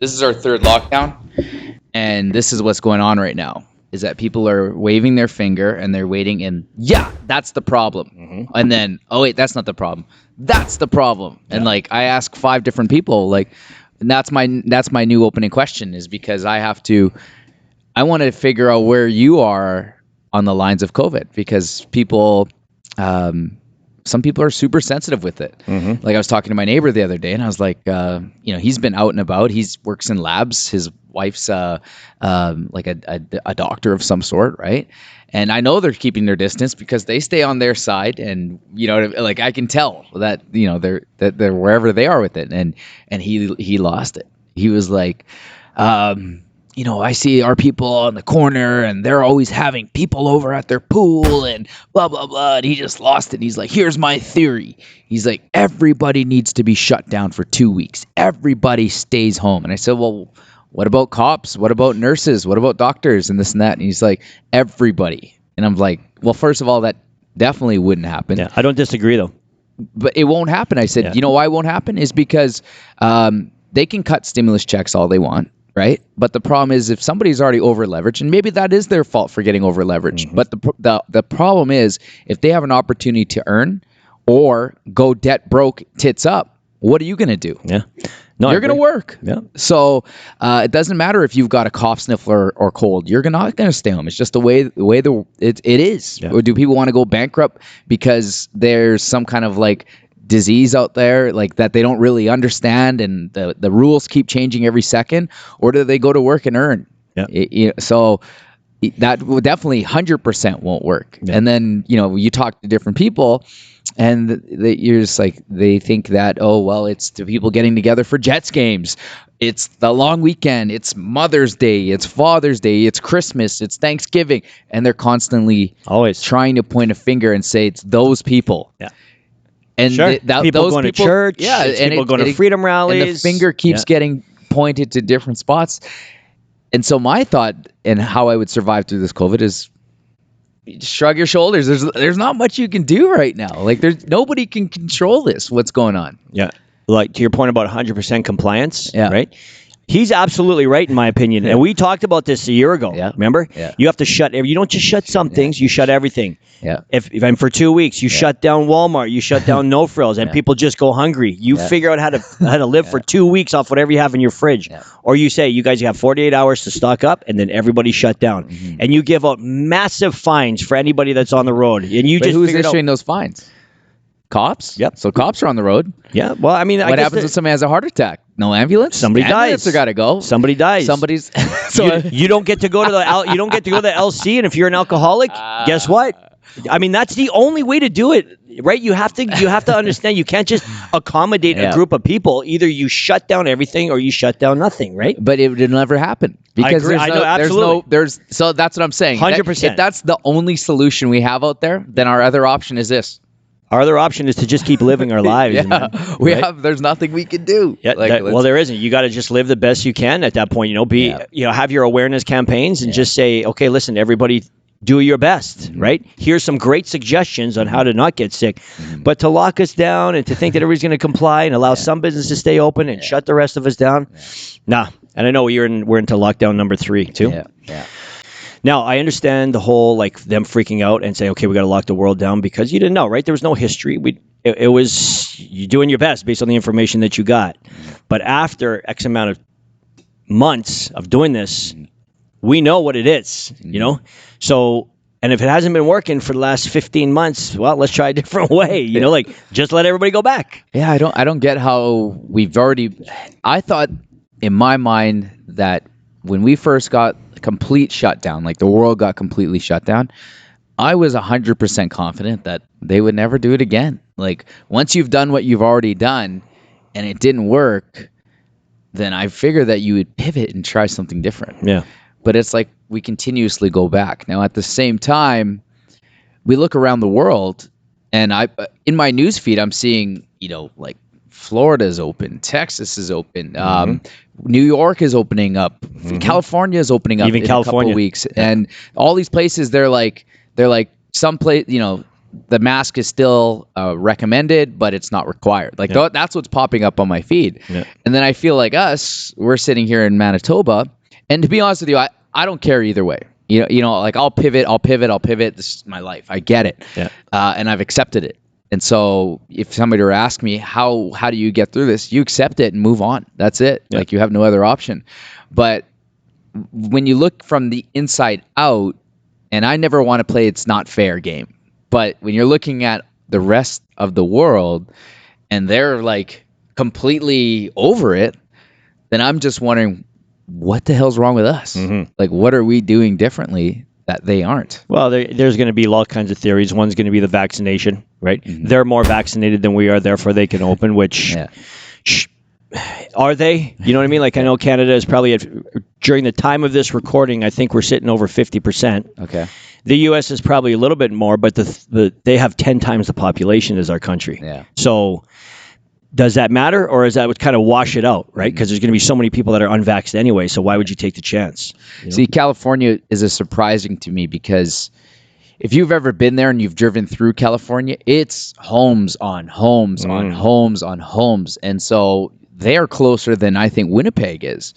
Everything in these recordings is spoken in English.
this is our third lockdown, and this is what's going on right now. Is that people are waving their finger and they're waiting, and that's the problem. And then, oh wait, that's not the problem. That's the problem. And like I ask 5 different people, like, and that's my new opening question, is because I want to figure out where you are on the lines of COVID, because people, some people are super sensitive with it. Like I was talking to my neighbor the other day, and I was like, he's been out and about. He works in labs. His wife's like a doctor of some sort, right? And I know they're keeping their distance because they stay on their side, and like I can tell that they're wherever they are with it. And he lost it. He was like, I see our people on the corner and they're always having people over at their pool and blah, blah, blah. And he just lost it. He's like, here's my theory. He's like, everybody needs to be shut down for 2 weeks. Everybody stays home. And I said, well, what about cops? What about nurses? What about doctors and this and that? And he's like, everybody. And I'm like, well, first of all, that definitely wouldn't happen. Yeah, I don't disagree, though. But it won't happen. I said, you know why it won't happen? Is because they can cut stimulus checks all they want. Right. But the problem is, if somebody's already over leveraged, and maybe that is their fault for getting over leveraged. But the problem is, if they have an opportunity to earn or go debt broke, tits up, what are you going to do? Yeah. No, you're going to work. Yeah. So it doesn't matter if you've got a cough, sniffle, or cold. You're not going to stay home. It's just the way it is. Yeah. Or do people want to go bankrupt because there's some kind of like disease out there like that they don't really understand, and the rules keep changing every second? Or do they go to work and earn? So that would definitely 100% won't work. And then you talk to different people, and you're just like, they think that, oh well, it's the people getting together for Jets games, it's the long weekend, it's Mother's Day, it's Father's Day, it's Christmas, it's Thanksgiving, and they're constantly always trying to point a finger and say it's those people. And people those going people, to church, and people going to freedom rallies. And the finger keeps getting pointed to different spots. And so my thought and how I would survive through this COVID is shrug your shoulders. There's not much you can do right now. Like nobody can control this, what's going on. Yeah. Like to your point about 100% compliance, Yeah. right? He's absolutely right, in my opinion. And we talked about this a year ago. Yeah. Remember? Yeah. You have to you don't just shut some things, you shut everything. Yeah. If and for 2 weeks, you shut down Walmart, you shut down No Frills, and people just go hungry. You figure out how to live for 2 weeks off whatever you have in your fridge. Yeah. Or you say, you guys have 48 hours to stock up, and then everybody shut down. And you give out massive fines for anybody that's on the road. And you who's issuing those fines? Cops? Yep. So cops are on the road. Yeah. Well, I mean, what happens if somebody has a heart attack? No ambulance. Somebody dies. They got to go. Somebody dies. Somebody's. You don't get to go to the LC, and if you're an alcoholic, guess what? I mean, that's the only way to do it, right? You have to understand. You can't just accommodate a group of people. Either you shut down everything or you shut down nothing, right? But it would never happen because I know, absolutely. So that's what I'm saying. 100%. If that's the only solution we have out there, then our other option is this. Our other option is to just keep living our lives. There's nothing we can do. Yeah, there isn't. You got to just live the best you can at that point. Have your awareness campaigns and just say, okay, listen, everybody, do your best, right? Here's some great suggestions on how to not get sick, but to lock us down and to think that everybody's going to comply and allow some business to stay open and shut the rest of us down, nah. And I know we're into lockdown number 3 too. Yeah. Now, I understand the whole, like, them freaking out and say, okay, we got to lock the world down because you didn't know, right? There was no history. It was you doing your best based on the information that you got. But after X amount of months of doing this, we know what it is, So, and if it hasn't been working for the last 15 months, well, let's try a different way, like just let everybody go back. Yeah, I don't get how I thought in my mind that when we first got complete shutdown, like the world got completely shut down, I was 100% confident that they would never do it again. Like once you've done what you've already done and it didn't work, then I figured that you would pivot and try something different. Yeah. But it's like we continuously go back. Now at the same time, we look around the world and in my news feed, I'm seeing, like Florida's open, Texas is open, New York is opening up, California is opening up even in California. a couple of weeks, and all these places they're like some place, the mask is still recommended, but it's not required. Like that's what's popping up on my feed. Yeah. And then I feel like we're sitting here in Manitoba, and to be honest with you, I don't care either way. Like I'll pivot. This is my life. I get it. Yeah. And I've accepted it. And so if somebody were to ask me, how do you get through this? You accept it and move on. That's it. Yeah. Like you have no other option. But when you look from the inside out, and I never want to play it's not fair game, but when you're looking at the rest of the world and they're like completely over it, then I'm just wondering what the hell's wrong with us? Mm-hmm. Like, what are we doing differently that they aren't? Well, there's going to be all kinds of theories. One's going to be the vaccination, right? Mm-hmm. They're more vaccinated than we are, therefore they can open, which... Yeah. Are they? You know what I mean? Like I know Canada is probably during the time of this recording, I think we're sitting over 50%. Okay. The U.S. is probably a little bit more, but they have 10 times the population as our country. Yeah. So does that matter, or is that would kind of wash it out, right? Because there's going to be so many people that are unvaxxed anyway. So why would you take the chance? You know? See, California is surprising to me because if you've ever been there and you've driven through California, it's homes on homes on homes on homes. And so they're closer than I think Winnipeg is.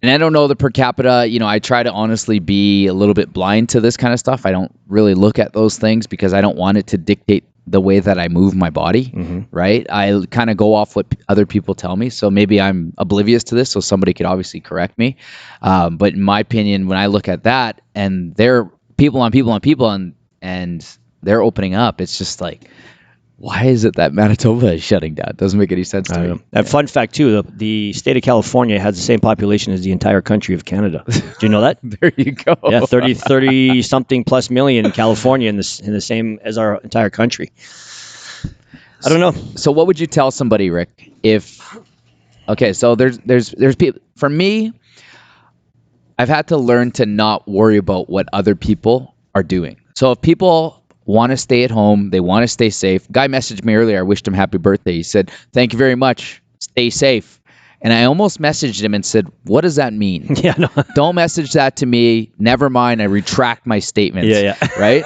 And I don't know the per capita. I try to honestly be a little bit blind to this kind of stuff. I don't really look at those things because I don't want it to dictate the way that I move my body, right? I kind of go off what other people tell me. So maybe I'm oblivious to this, so somebody could obviously correct me. But in my opinion, when I look at that and they're people on people on people and they're opening up, it's just like, why is it that Manitoba is shutting down? It doesn't make any sense to me. And fun fact too, the state of California has the same population as the entire country of Canada. Do you know that? There you go. Yeah, 30 something plus million in California in the same as our entire country. I don't know. So what would you tell somebody, Rick, so there's people, for me, I've had to learn to not worry about what other people are doing. So if people want to stay at home, they want to stay safe. Guy messaged me earlier. I wished him happy birthday. He said, "Thank you very much. Stay safe." And I almost messaged him and said, "What does that mean?" Yeah, no. Don't message that to me. Never mind. I retract my statements. Yeah. Right.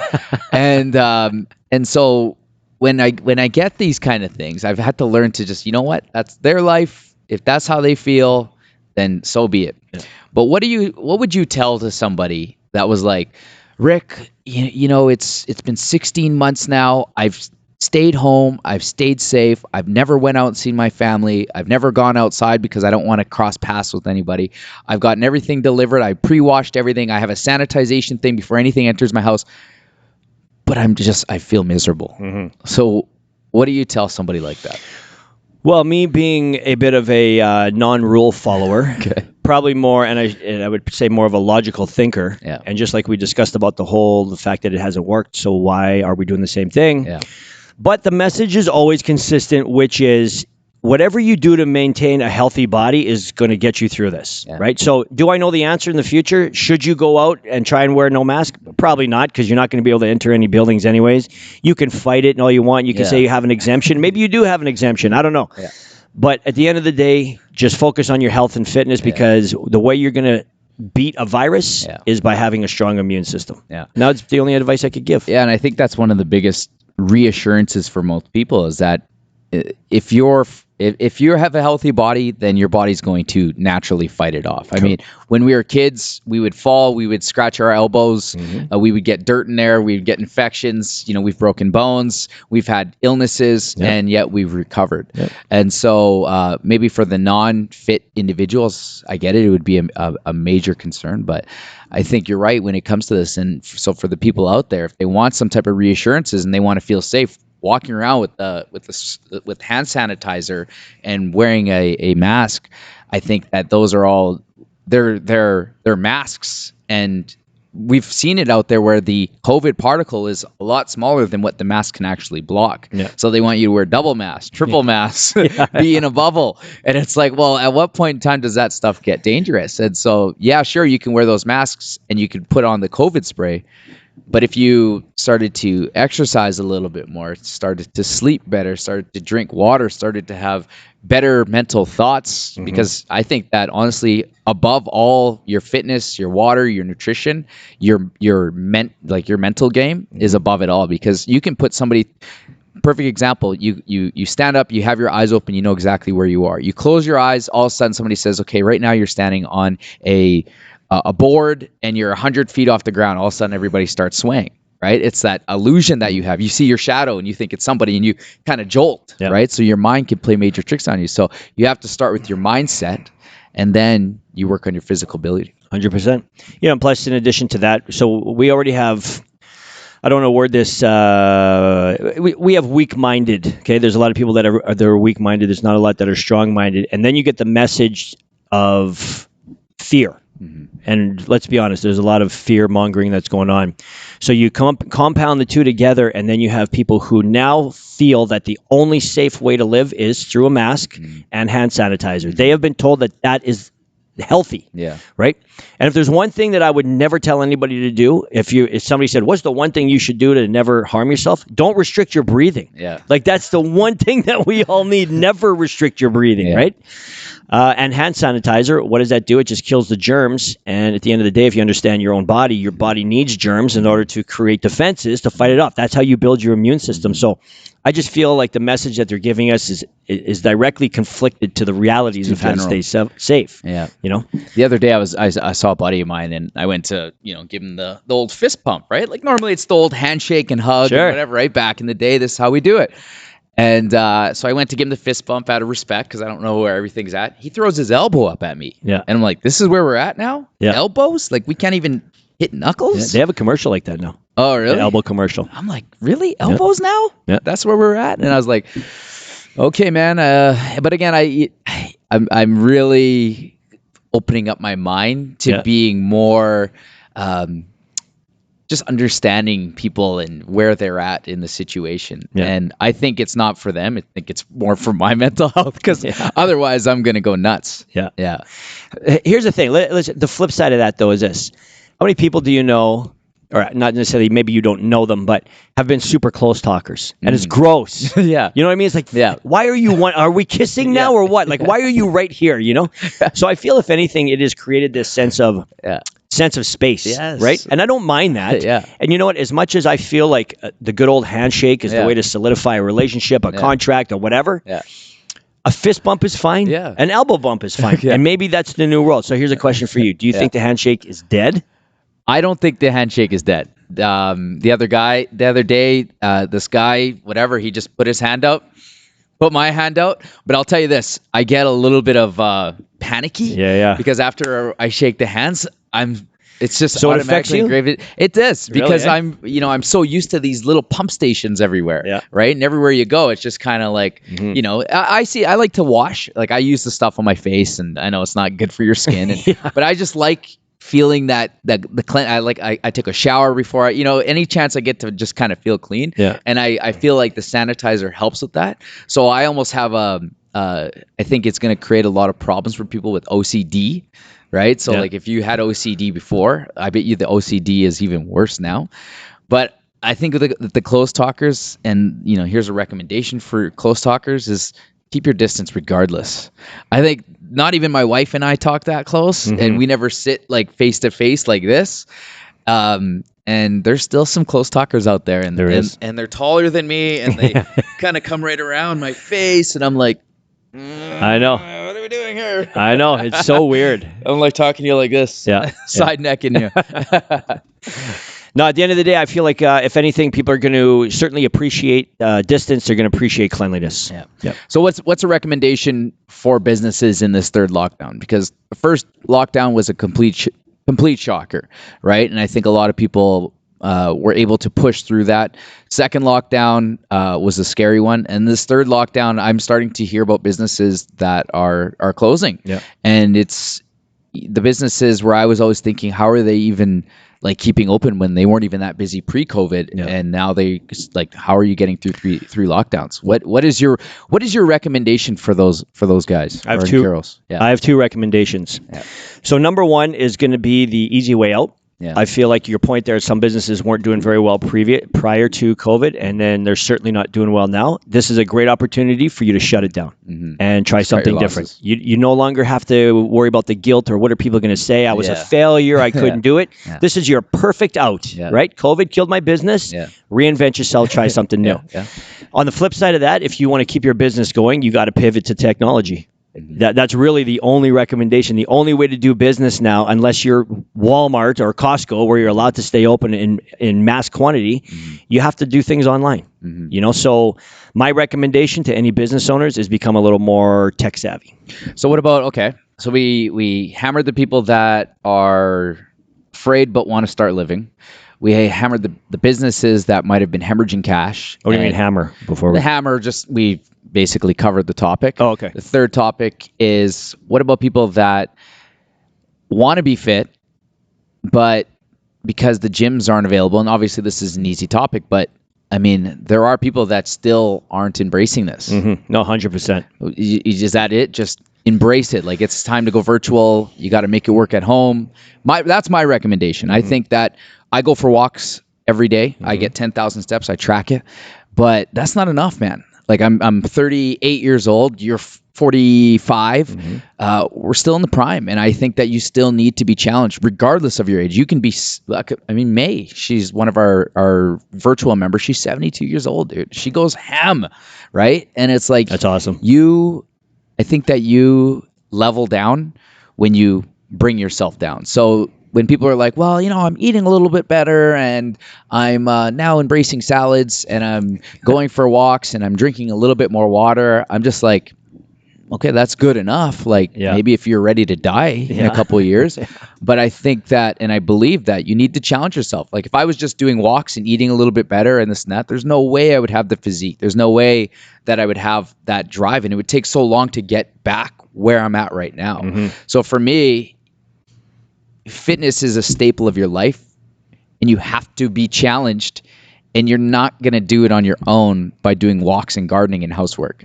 And so when I get these kind of things, I've had to learn to just, you know what? That's their life. If that's how they feel, then so be it. Yeah. But what would you tell to somebody that was like, Rick, it's been 16 months now. I've stayed home. I've stayed safe. I've never went out and seen my family. I've never gone outside because I don't want to cross paths with anybody. I've gotten everything delivered. I pre-washed everything. I have a sanitization thing before anything enters my house. But I feel miserable. Mm-hmm. So what do you tell somebody like that? Well, me being a bit of a non-rule follower, okay. Probably more, and I would say more of a logical thinker. Yeah. And just like we discussed about the fact that it hasn't worked, so why are we doing the same thing? Yeah. But the message is always consistent, which is whatever you do to maintain a healthy body is going to get you through this, right? So do I know the answer in the future? Should you go out and try and wear no mask? Probably not, because you're not going to be able to enter any buildings anyways. You can fight it and all you want. You can say you have an exemption. Maybe you do have an exemption. I don't know. Yeah. But at the end of the day, just focus on your health and fitness, because the way you're going to beat a virus is by having a strong immune system. Yeah. Now, it's the only advice I could give. Yeah, and I think that's one of the biggest reassurances for most people is that if you have a healthy body, then your body's going to naturally fight it off. I mean, when we were kids, we would fall, we would scratch our elbows, we would get dirt in there, we'd get infections, we've broken bones, we've had illnesses, and yet we've recovered. And so maybe for the non-fit individuals, I get it, it would be a major concern, but I think you're right when it comes to this. And so for the people out there, if they want some type of reassurances and they want to feel safe, walking around with hand sanitizer and wearing a mask, I think that those are all they're masks, and we've seen it out there where the COVID particle is a lot smaller than what the mask can actually block. Yeah. So they want you to wear double masks, triple masks, be in a bubble, and it's like, well, at what point in time does that stuff get dangerous? And so, yeah, sure, you can wear those masks and you can put on the COVID spray. But if you started to exercise a little bit more, started to sleep better, started to drink water, started to have better mental thoughts, because I think that honestly, above all, your fitness, your water, your nutrition, your mental game is above it all, because you can put somebody. Perfect example. You stand up, you have your eyes open, you know exactly where you are. You close your eyes, all of a sudden somebody says, "Okay, right now you're standing on a board and you're 100 feet off the ground." All of a sudden everybody starts swaying, right? It's that illusion that you have. You see your shadow and you think it's somebody, and you kind of jolt, right? So your mind can play major tricks on you. So you have to start with your mindset, and then you work on your physical ability. 100%. And plus, in addition to that, so we already have, I don't know word this. We have weak-minded. Okay, there's a lot of people that are weak-minded. There's not a lot that are strong-minded, and then you get the message of fear. And let's be honest, there's a lot of fear mongering that's going on. So you compound the two together, and then you have people who now feel that the only safe way to live is through a mask and hand sanitizer. They have been told that is healthy. Yeah. Right. And if there's one thing that I would never tell anybody to do, if somebody said, "What's the one thing you should do to never harm yourself?" Don't restrict your breathing. Yeah. Like, that's the one thing that we all need. Never restrict your breathing. Right. And hand sanitizer, what does that do? It just kills the germs. And at the end of the day, if you understand your own body, your body needs germs in order to create defenses to fight it off. That's how you build your immune system. So I just feel like the message that they're giving us is directly conflicted to the realities of how to stay safe. Yeah. The other day I saw a buddy of mine, and I went to, give him the old fist pump, right? Like normally it's the old handshake and hug and whatever, right? Back in the day, this is how we do it. And so I went to give him the fist bump out of respect, because I don't know where everything's at. He throws his elbow up at me. Yeah. And I'm like, this is where we're at now? Yeah. Elbows? Like, we can't even hit knuckles? Yeah, they have a commercial like that now. Oh, really? The elbow commercial. I'm like, really? Elbows now? Yeah. That's where we're at? And I was like, okay, man. But again, I'm really opening up my mind to being more just understanding people and where they're at in the situation. Yeah. And I think it's not for them. I think it's more for my mental health, because otherwise I'm going to go nuts. Yeah. Yeah. Here's the thing. The flip side of that, though, is this. How many people do you know, or not necessarily, maybe you don't know them, but have been super close talkers? And it's gross. Yeah. You know what I mean? It's like, why are you, are we kissing now or what? Like, why are you right here, So I feel, if anything, it has created this sense of space, right? And I don't mind that. And you know what? As much as I feel like the good old handshake is the way to solidify a relationship, a contract, or whatever, a fist bump is fine. Yeah. An elbow bump is fine. And maybe that's the new world. So here's a question for you. Do you think the handshake is dead? I don't think the handshake is dead. The other day, this guy, whatever, he just put his hand up, put my hand out. But I'll tell you this, I get a little bit of panicky. Yeah. Because after I shake the hands, it's just so automatically engraved. It does, because really, I'm so used to these little pump stations everywhere, right? And everywhere you go, it's just kind of like, I like to wash. Like, I use the stuff on my face, and I know it's not good for your skin, but I just like feeling that the clean. I took a shower before any chance I get to just kind of feel clean. And I feel like the sanitizer helps with that. So I almost have I think it's going to create a lot of problems for people with OCD, right? So like, if you had OCD before, I bet you the OCD is even worse now. But I think the close talkers, and here's a recommendation for close talkers, is keep your distance regardless. I think not even my wife and I talk that close, and we never sit like face to face like this. And there's still some close talkers out there, and they're taller than me, and they kind of come right around my face, and I'm like, I know. What are we doing here? I know. It's so weird. I'm like talking to you like this. Yeah. Side necking you. No, at the end of the day, I feel like if anything, people are going to certainly appreciate distance. They're going to appreciate cleanliness. Yeah. So what's a recommendation for businesses in this third lockdown? Because the first lockdown was a complete shocker, right? And I think a lot of people were able to push through that. Second lockdown was a scary one, and this third lockdown, I'm starting to hear about businesses that are closing. Yeah. And it's the businesses where I was always thinking, how are they even like keeping open when they weren't even that busy pre-COVID, and now they like, how are you getting through three lockdowns? What is your recommendation for those guys? I have two. Girls? Yeah. I have two recommendations. Yeah. So number one is going to be the easy way out. Yeah. I feel like your point there, some businesses weren't doing very well prior to COVID, and then they're certainly not doing well now. This is a great opportunity for you to shut it down and try Just cut your something different. losses. You no longer have to worry about the guilt or what are people going to say. I was a Yeah. failure. I couldn't do it. Yeah. This is your perfect out, Yeah. right? COVID killed my business. Yeah. Reinvent yourself. Try something new. Yeah. On the flip side of that, if you want to keep your business going, you got to pivot to technology. That's really the only recommendation. The only way to do business now, unless you're Walmart or Costco, where you're allowed to stay open in mass quantity, you have to do things online. So my recommendation to any business owners is become a little more tech savvy. So what about, okay, so we hammered the people that are afraid but want to start living. We hammered the businesses that might have been hemorrhaging cash. What do you mean hammer? The hammer, we basically covered the topic. Oh, okay. The third topic is, what about people that want to be fit, but because the gyms aren't available, and obviously this is an easy topic, but I mean, there are people that still aren't embracing this. No, 100%. Is that it? Just embrace it. Like, it's time to go virtual. You got to make it work at home. That's my recommendation. I think that I go for walks every day. I get 10,000 steps. I track it, but that's not enough, man. Like, I'm 38 years old. You're 45. We're still in the prime, and I think that you still need to be challenged regardless of your age. You can be, I mean, May, she's one of our virtual members. She's 72 years old, dude. She goes ham, right? And it's like, that's awesome. I think that you level down when you bring yourself down. So when people are like, well, I'm eating a little bit better, and I'm now embracing salads, and I'm going for walks, and I'm drinking a little bit more water, I'm just like, okay, that's good enough. Like, maybe if you're ready to die in a couple of years. But I think that, and I believe that you need to challenge yourself. Like, if I was just doing walks and eating a little bit better and this and that, there's no way I would have the physique. There's no way that I would have that drive. And it would take so long to get back where I'm at right now. So for me, fitness is a staple of your life, and you have to be challenged, and you're not going to do it on your own by doing walks and gardening and housework.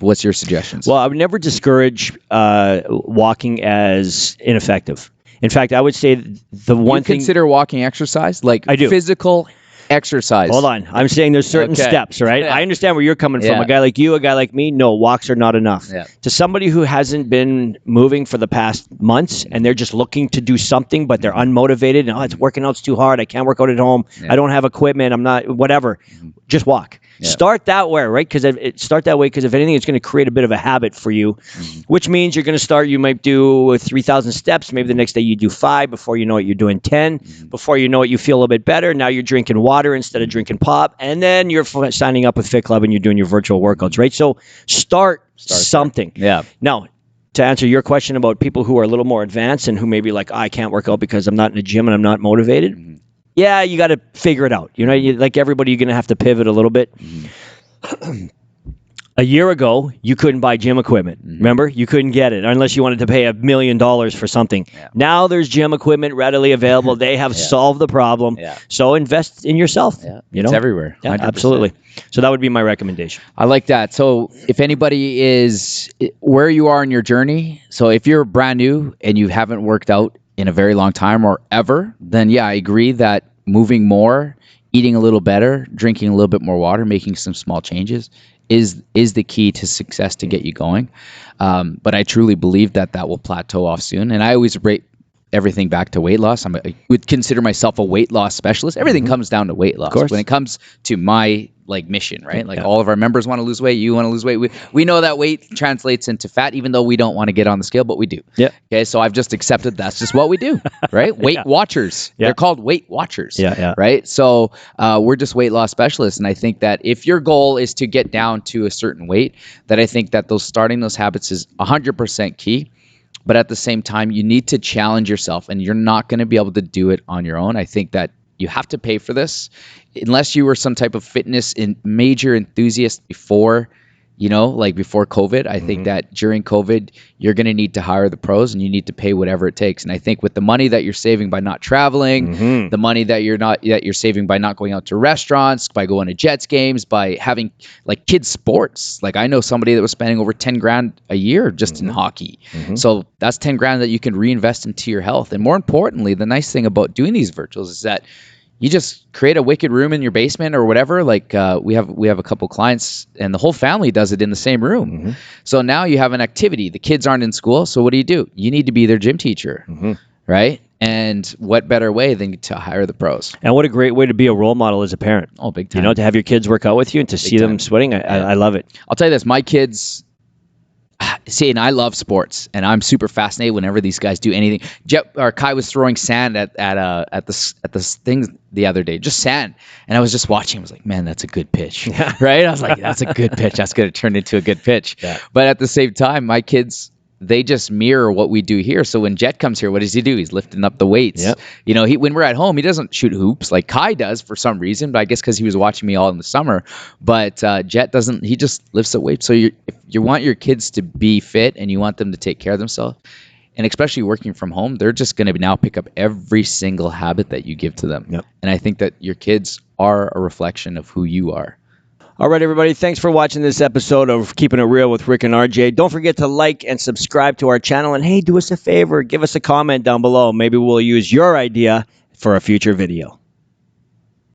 What's your suggestions? Well, I would never discourage walking as ineffective. In fact, I would say the one thing... consider walking exercise? Like, I do. Physical exercise. Hold on. I'm saying there's certain steps, right? I understand where you're coming from. A guy like you, a guy like me, no, walks are not enough. To somebody who hasn't been moving for the past months and they're just looking to do something, but they're unmotivated and, it's working out's too hard. I can't work out at home. I don't have equipment. I'm not, whatever. Just walk. Start that way, right? Because if anything, it's going to create a bit of a habit for you, which means you're going to start. You might do 3,000 steps. Maybe the next day you do 5. Before you know it, you're doing 10. Before you know it, you feel a little bit better. Now you're drinking water instead of drinking pop, and then you're signing up with Fit Club and you're doing your virtual workouts, right? So start something. Now, to answer your question about people who are a little more advanced and who may be like, I can't work out because I'm not in a gym and I'm not motivated. Yeah, you got to figure it out. Like everybody, you're going to have to pivot a little bit. A year ago, you couldn't buy gym equipment. Remember? You couldn't get it unless you wanted to pay $1 million for something. Now there's gym equipment readily available. They have solved the problem. So invest in yourself. It's everywhere. Yeah, absolutely. So that would be my recommendation. I like that. So if anybody is where you are in your journey, so if you're brand new and you haven't worked out in a very long time or ever, then I agree that moving more, eating a little better, drinking a little bit more water, making some small changes is the key to success to get you going. But I truly believe that will plateau off soon. And I always rate everything back to weight loss. I would consider myself a weight loss specialist. Everything comes down to weight loss. When it comes to my mission, right? Like all of our members want to lose weight. You want to lose weight. We know that weight translates into fat, even though we don't want to get on the scale, but we do. Okay. So I've just accepted that's just what we do, right? Weight watchers. They're called weight watchers. Right. So we're just weight loss specialists. And I think that if your goal is to get down to a certain weight, that I think that starting those habits is 100% key. But at the same time, you need to challenge yourself, and you're not going to be able to do it on your own. I think that you have to pay for this. Unless you were some type of fitness major enthusiast before, You know, like before COVID, I think that during COVID, you're going to need to hire the pros and you need to pay whatever it takes. And I think with the money that you're saving by not traveling, the money that you're saving by not going out to restaurants, by going to Jets games, by having like kids sports. Like I know somebody that was spending over 10 grand a year just in hockey. So that's 10 grand that you can reinvest into your health. And more importantly, the nice thing about doing these virtuals is that you just create a wicked room in your basement or whatever. Like we have a couple clients and the whole family does it in the same room. So now you have an activity. The kids aren't in school. So what do? You need to be their gym teacher, right? And what better way than to hire the pros? And what a great way to be a role model as a parent. Oh, big time. You know, to have your kids work out with you and to see them sweating. I love it. I'll tell you this, my kids... See, and I love sports, and I'm super fascinated whenever these guys do anything. Kai was throwing sand at the thing the other day, just sand, and I was just watching. I was like, man, that's a good pitch, right? I was like, that's a good pitch. That's going to turn into a good pitch. Yeah. But at the same time, my kids, they just mirror what we do here. So when Jet comes here, what does he do? He's lifting up the weights. Yep. You know, when we're at home, he doesn't shoot hoops like Kai does for some reason, but I guess because he was watching me all in the summer. But Jet doesn't. He just lifts the weights. So if you want your kids to be fit and you want them to take care of themselves, and especially working from home, they're just going to now pick up every single habit that you give to them. Yep. And I think that your kids are a reflection of who you are. All right, everybody. Thanks for watching this episode of Keeping It Real with Rick and RJ. Don't forget to like and subscribe to our channel. And hey, do us a favor. Give us a comment down below. Maybe we'll use your idea for a future video.